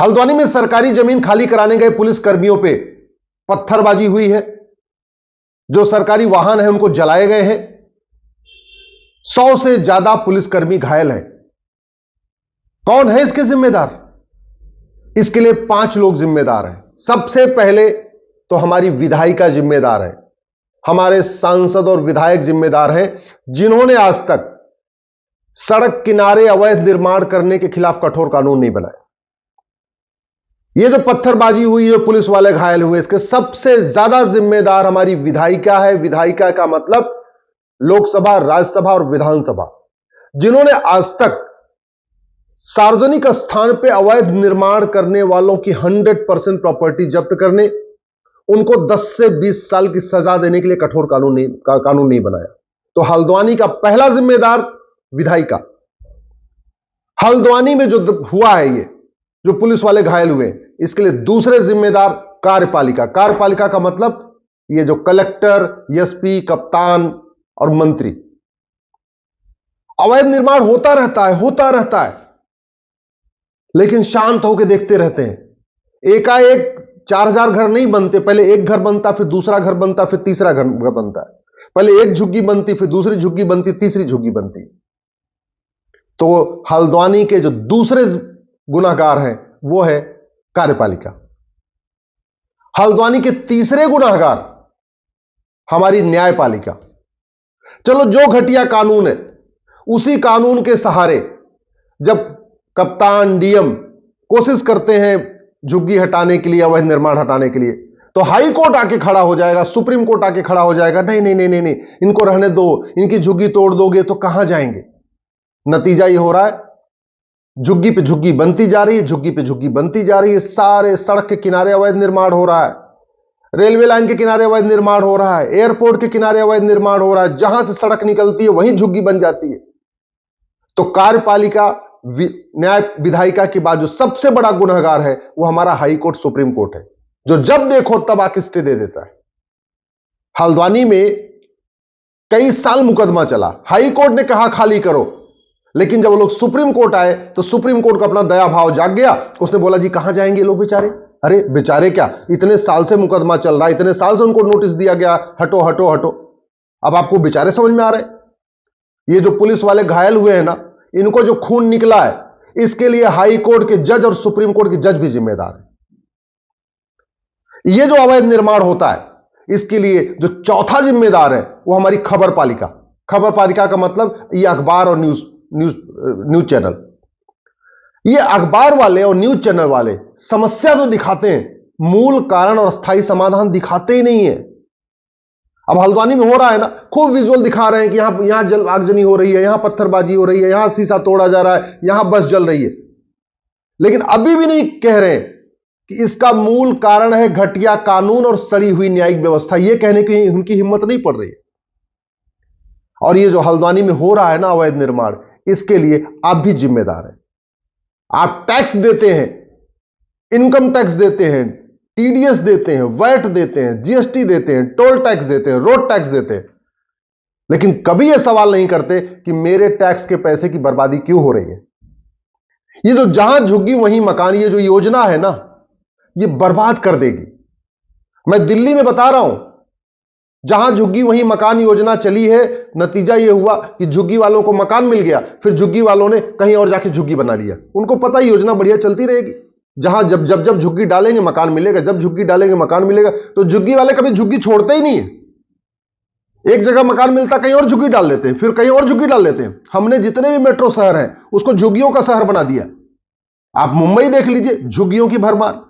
हल्द्वानी में सरकारी जमीन खाली कराने गए पुलिस कर्मियों पे पत्थरबाजी हुई है। जो सरकारी वाहन है उनको जलाए गए हैं। 100 से ज्यादा पुलिसकर्मी घायल हैं। कौन है इसके जिम्मेदार? इसके लिए 5 लोग जिम्मेदार हैं। सबसे पहले तो हमारी विधायिका जिम्मेदार है। हमारे सांसद और विधायक जिम्मेदार हैं, जिन्होंने आज तक सड़क किनारे अवैध निर्माण करने के खिलाफ कठोर कानून नहीं बनाया। यह जो पत्थरबाजी हुई, जो पुलिस वाले घायल हुए, इसके सबसे ज्यादा जिम्मेदार हमारी विधायिका है। विधायिका का मतलब लोकसभा, राज्यसभा और विधानसभा, जिन्होंने आज तक सार्वजनिक स्थान पर अवैध निर्माण करने वालों की 100% प्रॉपर्टी जब्त करने, उनको 10 से 20 साल की सजा देने के लिए कठोर कानून नहीं बनाया। तो हल्द्वानी का पहला जिम्मेदार विधायिका। हल्द्वानी में जो हुआ है, ये जो पुलिस वाले घायल हुए, इसके लिए दूसरे जिम्मेदार कार्यपालिका। कार्यपालिका का मतलब ये जो कलेक्टर, एसपी, कप्तान और मंत्री। अवैध निर्माण होता रहता है, लेकिन शांत होकर देखते रहते हैं। एकाएक 4000 घर नहीं बनते। पहले एक घर बनता, फिर दूसरा घर बनता, फिर तीसरा घर बनता है। पहले एक झुग्गी बनती, फिर दूसरी झुग्गी बनती, तीसरी झुग्गी बनती। तो हल्द्वानी के जो दूसरे गुनाहगार हैं वो है कार्यपालिका। हल्द्वानी के तीसरे गुनाहगार हमारी न्यायपालिका। चलो, जो घटिया कानून है, उसी कानून के सहारे जब कप्तान, डीएम कोशिश करते हैं झुग्गी हटाने के लिए, अवैध निर्माण हटाने के लिए, तो हाई कोर्ट आके खड़ा हो जाएगा, सुप्रीम कोर्ट आके खड़ा हो जाएगा, नहीं नहीं नहीं नहीं नहीं, इनको रहने दो, इनकी झुग्गी तोड़ दोगे तो कहां जाएंगे। नतीजा ये हो रहा है, झुग्गी पे झुग्गी बनती जा रही है, झुग्गी पे झुग्गी बनती जा रही है। सारे सड़क के किनारे अवैध निर्माण हो रहा है, रेलवे लाइन के किनारे अवैध निर्माण हो रहा है, एयरपोर्ट के किनारे अवैध निर्माण हो रहा है। जहां से सड़क निकलती है वहीं झुग्गी बन जाती है। तो कार्यपालिका, न्याय, विधायिका के बाद जो सबसे बड़ा गुनहगार है वो हमारा हाई कोर्ट, सुप्रीम कोर्ट है, जो जब देखो तब आके स्टे दे देता है। हल्द्वानी में कई साल मुकदमा चला, हाई कोर्ट ने कहा खाली करो, लेकिन जब लोग सुप्रीम कोर्ट आए तो सुप्रीम कोर्ट का अपना दया भाव जाग गया। उसने बोला जी कहां जाएंगे लोग बेचारे। अरे बेचारे क्या, इतने साल से मुकदमा चल रहा है, इतने साल से उनको नोटिस दिया गया, हटो हटो हटो। अब आपको बेचारे समझ में आ रहे हैं। ये जो पुलिस वाले घायल हुए हैं ना, इनको जो खून निकला है, इसके लिए हाई कोर्ट के जज और सुप्रीम कोर्ट के जज भी जिम्मेदार है। ये जो अवैध निर्माण होता है, इसके लिए जो चौथा जिम्मेदार है वो हमारी खबर पालिका। खबर पालिका का मतलब ये अखबार और न्यूज चैनल। ये अखबार वाले और न्यूज चैनल वाले समस्या तो दिखाते हैं, मूल कारण और स्थायी समाधान दिखाते ही नहीं है। अब हल्द्वानी में हो रहा है ना, खूब विजुअल दिखा रहे हैं कि यहां आगजनी हो रही है, यहां पत्थरबाजी हो रही है, यहां शीशा तोड़ा जा रहा है, यहां बस जल रही है, लेकिन अभी भी नहीं कह रहे कि इसका मूल कारण है घटिया कानून और सड़ी हुई न्यायिक व्यवस्था। यह कहने की उनकी हिम्मत नहीं पड़ रही है। और ये जो हल्द्वानी में हो रहा है ना अवैध निर्माण, इसके लिए आप भी जिम्मेदार हैं। आप टैक्स देते हैं, इनकम टैक्स देते हैं, टीडीएस देते हैं, वैट देते हैं, जीएसटी देते हैं, टोल टैक्स देते हैं, रोड टैक्स देते हैं, लेकिन कभी यह सवाल नहीं करते कि मेरे टैक्स के पैसे की बर्बादी क्यों हो रही है। ये जो जहां झुग्गी वहीं मकान, ये जो योजना है ना, ये बर्बाद कर देगी। मैं दिल्ली में बता रहा हूं, जहां झुग्गी वहीं मकान योजना चली है, नतीजा यह हुआ कि झुग्गी वालों को मकान मिल गया, फिर झुग्गी वालों ने कहीं और जाके झुग्गी बना लिया। उनको पता ही योजना बढ़िया चलती रहेगी, जहां जब जब जब झुग्गी डालेंगे मकान मिलेगा, जब झुग्गी डालेंगे मकान मिलेगा। तो झुग्गी वाले कभी झुग्गी छोड़ते ही नहीं है। एक जगह मकान मिलता, कहीं और झुग्गी डाल लेते हैं, फिर कहीं और झुग्गी डाल लेते हैं। हमने जितने भी मेट्रो शहर हैं उसको झुग्गियों का शहर बना दिया। आप मुंबई देख लीजिए, झुग्गियों की भरमार।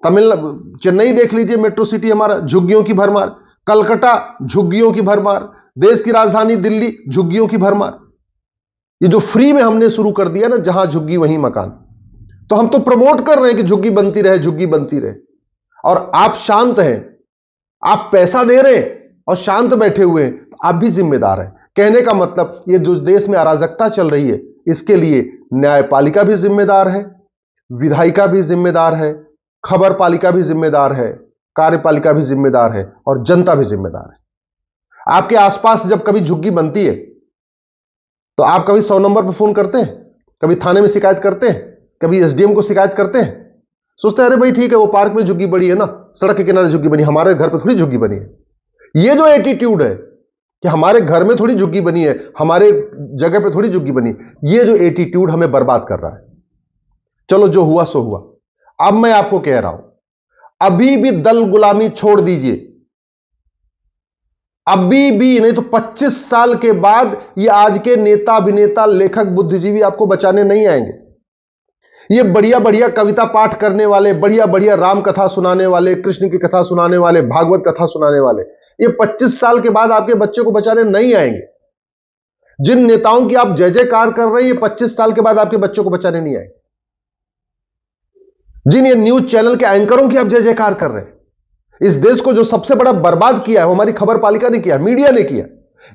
चेन्नई देख लीजिए, मेट्रो सिटी हमारा, झुग्गियों की भरमार। कलकत्ता, झुग्गियों की भरमार। देश की राजधानी दिल्ली, झुग्गियों की भरमार। ये जो फ्री में हमने शुरू कर दिया ना, जहां झुग्गी वहीं मकान, तो हम तो प्रमोट कर रहे हैं कि झुग्गी बनती रहे, झुग्गी बनती रहे। और आप शांत हैं, आप पैसा दे रहे हैं और शांत बैठे हुए हैं, तो आप भी जिम्मेदार हैं। कहने का मतलब, ये जो देश में अराजकता चल रही है, इसके लिए न्यायपालिका भी जिम्मेदार है, विधायिका भी जिम्मेदार है, खबर पालिका भी जिम्मेदार है, कार्यपालिका भी जिम्मेदार है और जनता भी जिम्मेदार है। आपके आसपास जब कभी झुग्गी बनती है तो आप कभी 100 नंबर पर फोन करते हैं, कभी थाने में शिकायत करते हैं, कभी एसडीएम को शिकायत करते हैं? सोचते हैं अरे भाई ठीक है, वो पार्क में झुग्गी बड़ी है ना, सड़क के किनारे झुग्गी बनी, हमारे घर पे थोड़ी झुग्गी बनी है। ये जो एटीट्यूड है कि हमारे घर में थोड़ी झुग्गी बनी है, हमारे जगह पे थोड़ी झुग्गी बनी, ये जो एटीट्यूड हमें बर्बाद कर रहा है। चलो जो हुआ सो हुआ। अब मैं आपको कह रहा हूं, अभी भी दल गुलामी छोड़ दीजिए, अभी भी नहीं तो 25 साल के बाद ये आज के नेता, अभिनेता, लेखक, बुद्धिजीवी आपको बचाने नहीं आएंगे। ये बढ़िया बढ़िया कविता पाठ करने वाले, बढ़िया बढ़िया राम कथा सुनाने वाले, कृष्ण की कथा सुनाने वाले, भागवत कथा सुनाने वाले, ये 25 साल के बाद आपके बच्चे को बचाने नहीं आएंगे। जिन नेताओं की आप जय जयकार कर रहे हैं, ये 25 साल के बाद आपके बच्चों को बचाने नहीं आएंगे। जिन ये न्यूज चैनल के एंकरों की आप जय जयकार कर रहे हैं, इस देश को जो सबसे बड़ा बर्बाद किया है वो हमारी खबर पालिका ने किया, मीडिया ने किया।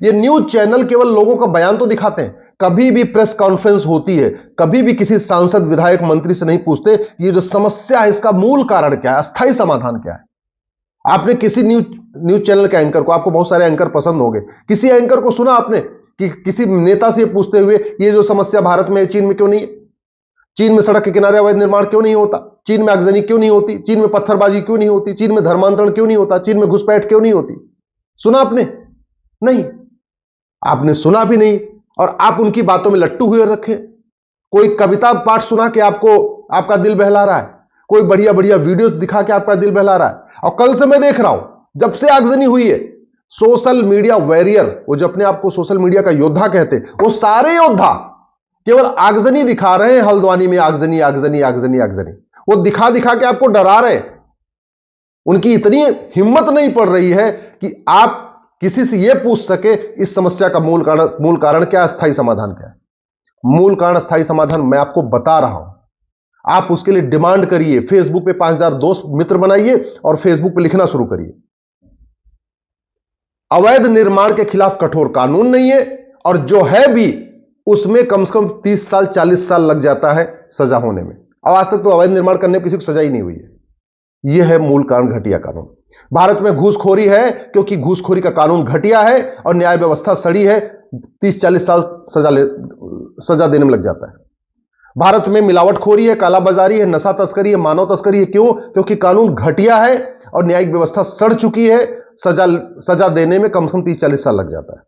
ये न्यूज चैनल केवल लोगों का बयान तो दिखाते हैं, कभी भी प्रेस कॉन्फ्रेंस होती है, कभी भी किसी सांसद, विधायक, मंत्री से नहीं पूछते ये जो समस्या है इसका मूल कारण क्या है, अस्थायी समाधान क्या है। आपने किसी न्यूज चैनल के एंकर को, आपको बहुत सारे एंकर पसंद होंगे, किसी एंकर को सुना आपने कि किसी नेता से पूछते हुए ये जो समस्या भारत में है, चीन में क्यों नहीं है? चीन में सड़क के किनारे अवैध निर्माण क्यों नहीं होता? चीन में आगजनी क्यों नहीं होती? चीन में पत्थरबाजी क्यों नहीं होती? चीन में धर्मांतरण क्यों नहीं होता? चीन में घुसपैठ क्यों नहीं होती? सुना आपने? नहीं, आपने सुना भी नहीं, और आप उनकी बातों में लट्टू हुए रखे। कोई कविता पाठ सुना के आपको, आपका दिल बहला रहा है, कोई बढ़िया बढ़िया वीडियो दिखा के आपका दिल बहला रहा है। और कल से मैं देख रहा हूं, जब से आगजनी हुई है, सोशल मीडिया वॉरियर, वो जो अपने आप को सोशल मीडिया का योद्धा कहते हैं, वो सारे योद्धा केवल आगजनी दिखा रहे हैं। हल्द्वानी में आगजनी, आगजनी, आगजनी, आगजनी, वो दिखा दिखा के आपको डरा रहे हैं। उनकी इतनी हिम्मत नहीं पड़ रही है कि आप किसी से यह पूछ सके इस समस्या का मूल कारण क्या, अस्थायी समाधान क्या है। मूल कारण, अस्थायी समाधान मैं आपको बता रहा हूं। आप उसके लिए डिमांड करिए, फेसबुक पे 5000 दोस्त मित्र बनाइए और फेसबुक पे लिखना शुरू करिए। अवैध निर्माण के खिलाफ कठोर कानून नहीं है, और जो है भी उसमें कम से कम 30 साल 40 साल लग जाता है सजा होने में। अब आज तक तो अवैध निर्माण करने पर किसी को सजा ही नहीं हुई है। यह है मूल कारण, घटिया कानून। भारत में घूसखोरी है क्योंकि घूसखोरी का कानून घटिया है और न्याय व्यवस्था सड़ी है, 30-40 साल सजा देने में लग जाता है। भारत में मिलावटखोरी है, कालाबाजारी है, नशा तस्करी है, मानव तस्करी है। क्यों? क्योंकि कानून घटिया है और न्यायिक व्यवस्था सड़ चुकी है, सजा देने में कम से कम 30-40 साल लग जाता है।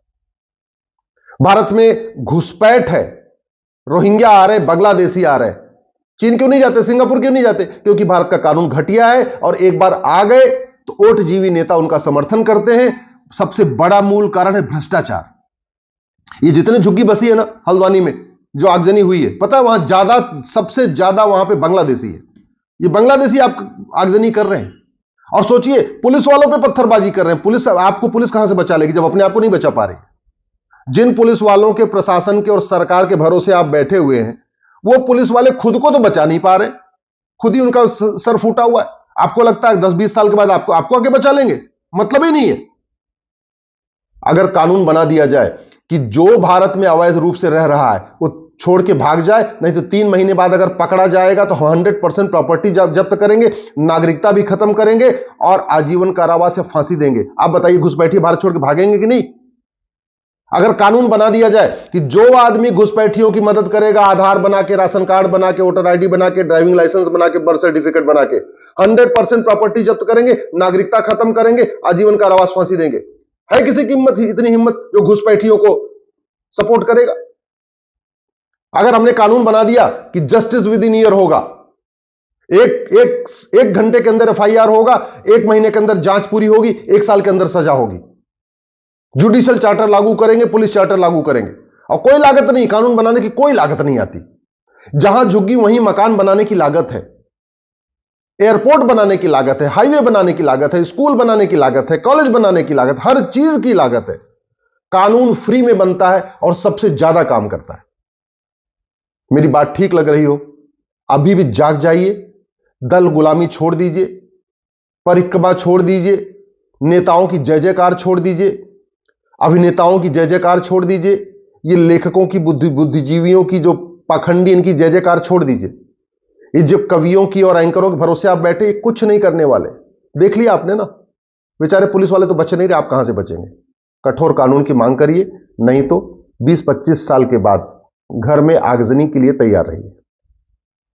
भारत में घुसपैठ है, रोहिंग्या आ रहे, बांग्लादेशी आ रहे, चीन क्यों नहीं जाते, सिंगापुर क्यों नहीं जाते? क्योंकि भारत का कानून घटिया है, और एक बार आ गए तो ओटजीवी नेता उनका समर्थन करते हैं। सबसे बड़ा मूल कारण है भ्रष्टाचार। ये जितने झुग्गी बसी है ना हल्द्वानी में, जो आगजनी हुई है, पता है वहां ज्यादा, सबसे ज्यादा वहां पे बांग्लादेशी है। ये बांग्लादेशी आप आगजनी कर रहे हैं, और सोचिए पुलिस वालों पे पत्थरबाजी कर रहे हैं। पुलिस कहां से बचा लेगी जब अपने आप को नहीं बचा पा रही है? जिन पुलिस वालों के, प्रशासन के और सरकार के भरोसे आप बैठे हुए हैं, वो पुलिस वाले खुद को तो बचा नहीं पा रहे, खुद ही उनका सर फूटा हुआ है। आपको लगता है 10-20 साल के बाद आपको आके बचा लेंगे? मतलब ही नहीं है। अगर कानून बना दिया जाए कि जो भारत में अवैध रूप से रह रहा है वो छोड़ के भाग जाए, नहीं तो 3 महीने बाद अगर पकड़ा जाएगा तो 100% प्रॉपर्टी जब्त करेंगे, नागरिकता भी खत्म करेंगे और आजीवन कारावास या फांसी देंगे। आप बताइए, घुसपैठी भारत छोड़ के भागेंगे कि नहीं? अगर कानून बना दिया जाए कि जो आदमी घुसपैठियों की मदद करेगा, आधार बना के, राशन कार्ड बना के, वोटर आईडी बना के, ड्राइविंग लाइसेंस बना के, बर्थ सर्टिफिकेट बना के 100% प्रॉपर्टी जब्त करेंगे, नागरिकता खत्म करेंगे, आजीवन कारावास, फांसी देंगे। है किसी की हिम्मत, इतनी हिम्मत जो घुसपैठियों को सपोर्ट करेगा? अगर हमने कानून बना दिया कि जस्टिस विद इन ईयर होगा, एक घंटे के अंदर एफआईआर होगा, 1 महीने के अंदर जांच पूरी होगी, 1 साल के अंदर सजा होगी, जुडिशियल चार्टर लागू करेंगे, पुलिस चार्टर लागू करेंगे, और कोई लागत नहीं, कानून बनाने की कोई लागत नहीं आती। जहां झुग्गी वहीं मकान बनाने की लागत है, एयरपोर्ट बनाने की लागत है, हाईवे बनाने की लागत है, स्कूल बनाने की लागत है, कॉलेज बनाने की लागत, हर चीज की लागत है। कानून फ्री में बनता है और सबसे ज्यादा काम करता है। मेरी बात ठीक लग रही हो, अभी भी जाग जाइए, दल गुलामी छोड़ दीजिए, परिक्रमा छोड़ दीजिए, नेताओं की जय जयकार छोड़ दीजिए, अभिनेताओं की जय जयकार छोड़ दीजिए, ये लेखकों की, बुद्धिजीवियों की, जो पाखंडी, इनकी जय जयकार छोड़ दीजिए। ये जो कवियों की और एंकरों के भरोसे आप बैठे, ये कुछ नहीं करने वाले। देख लिया आपने ना, बेचारे पुलिस वाले तो बच नहीं रहे, आप कहां से बचेंगे? कठोर कानून की मांग करिए, नहीं तो 20-25 साल के बाद घर में आगजनी के लिए तैयार रहिए।